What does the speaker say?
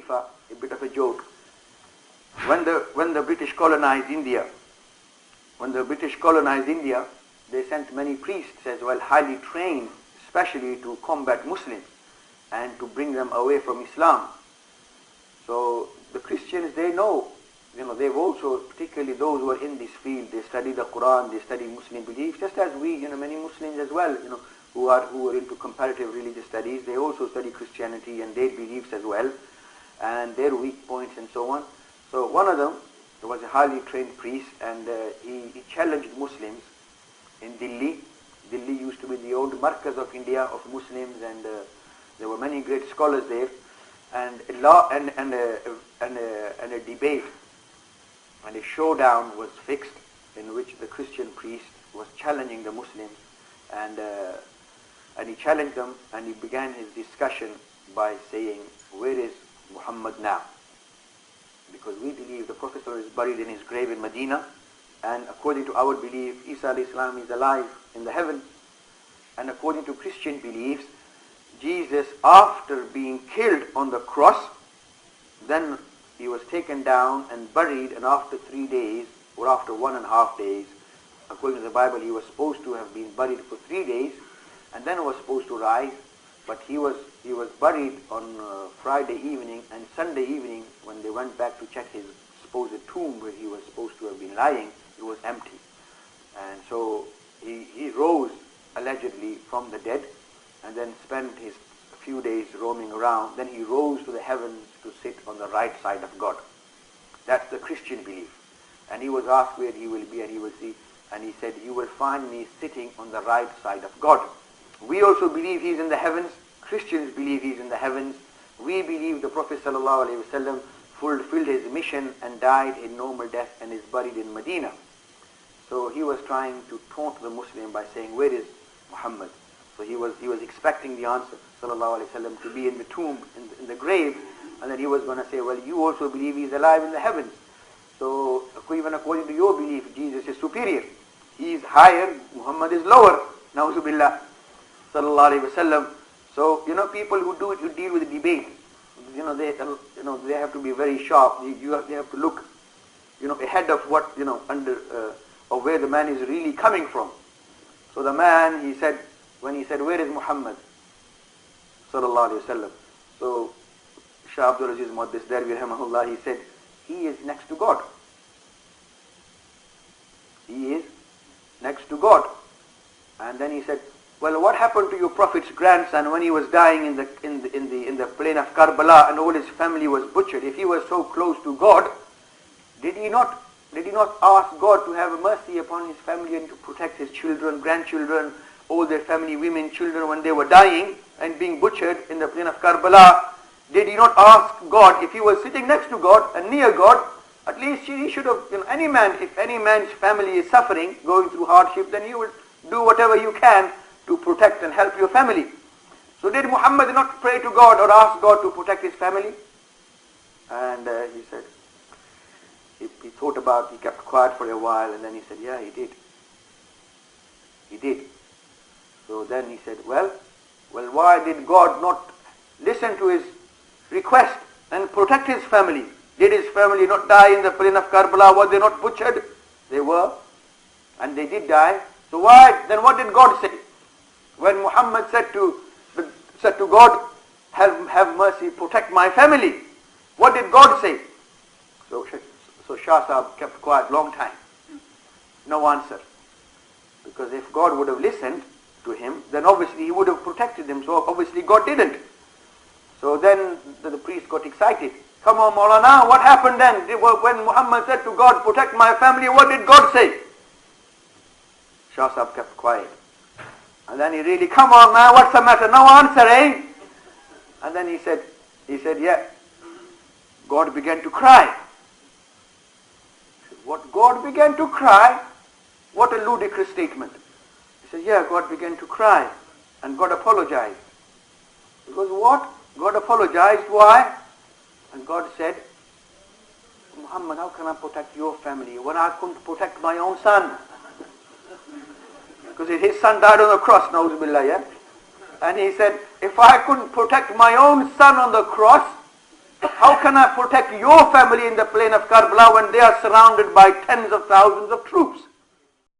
Latifa, a bit of a joke. When the British colonized India, they sent many priests as well, highly trained, especially to combat Muslims and to bring them away from Islam. So the Christians, they know, they've also, particularly those who are in this field, they study the Quran, they study Muslim beliefs, just as we, many Muslims as well, who are into comparative religious studies, they also study Christianity and their beliefs as well, and their weak points and so on. So one of them, there was a highly trained priest, and he challenged Muslims in Delhi. Delhi used to be the old markaz of India, of Muslims, and there were many great scholars there, and a debate and a showdown was fixed in which the Christian priest was challenging the Muslims, and he challenged them, and he began his discussion by saying, "Where is Muhammad now?" Because we believe the Prophet is buried in his grave in Medina, and according to our belief, Isa alayhi salam is alive in the heavens. And according to Christian beliefs, Jesus, after being killed on the cross, then he was taken down and buried, and after 3 days, or after 1.5 days, according to the Bible, he was supposed to have been buried for 3 days, and then was supposed to rise, but he was buried on Friday evening, and Sunday evening, when they went back to check his supposed tomb where he was supposed to have been lying, it was empty. And so he rose allegedly from the dead, and then spent his few days roaming around. Then he rose to the heavens to sit on the right side of God. That's the Christian belief. And he was asked where he will be, and he will see, and he said, "You will find me sitting on the right side of God." We also believe he's in the heavens. Christians believe he's in the heavens. We believe the Prophet ﷺ fulfilled his mission and died a normal death and is buried in Medina. So he was trying to taunt the Muslim by saying, "Where is Muhammad?" So he was expecting the answer, ﷺ, to be in the tomb, in the grave, and then he was going to say, "Well, you also believe he's alive in the heavens. So even according to your belief, Jesus is superior. He is higher, Muhammad is lower." Na'udhu billah, sallallahu alaihi wasallam. So people who deal with debate, they have to be very sharp. They have to look, ahead of what of where the man is really coming from. So the man, when he said, "Where is Muhammad?" sallallahu alaihi wasallam. So Shah Abdul Aziz Muhaddis Darwi rahimahullah, he said, "He is next to God. He is next to God." And then he said, "Well, what happened to your Prophet's grandson when he was dying in the plain of Karbala and all his family was butchered? If he was so close to God, did he not ask God to have mercy upon his family and to protect his children, grandchildren, all their family, women, children, when they were dying and being butchered in the plain of Karbala? Did he not ask God, if he was sitting next to God and near God, at least he should have, if any man's family is suffering, going through hardship, then you would do whatever you can to protect and help your family. So did Muhammad not pray to God or ask God to protect his family?" And he said, he thought about, he kept quiet for a while, and then he said, "Yeah, he did. He did." So then he said, well, why did God not listen to his request and protect his family? Did his family not die in the plain of Karbala? Were they not butchered? They were, and they did die. So then what did God say? When Muhammad said to God, have mercy, protect my family, what did God say? So Shah Sahab kept quiet long time. No answer. Because if God would have listened to him, then obviously he would have protected him. So obviously God didn't. So then the priest got excited. "Come on, Maulana, what happened then? When Muhammad said to God, protect my family, what did God say?" Shah Sahab kept quiet. And then he really, "Come on, man, what's the matter? No answer, eh?" And then he said, "Yeah." God began to cry. What, God began to cry? What a ludicrous statement. He said, "Yeah, God began to cry, and God apologized." Because what? God apologized. Why? And God said, "Muhammad, how can I protect your family when I couldn't protect my own son?" Because his son died on the cross, na'udhu billah, yeah? And he said, "If I couldn't protect my own son on the cross, How can I protect your family in the plain of Karbala when they are surrounded by tens of thousands of troops?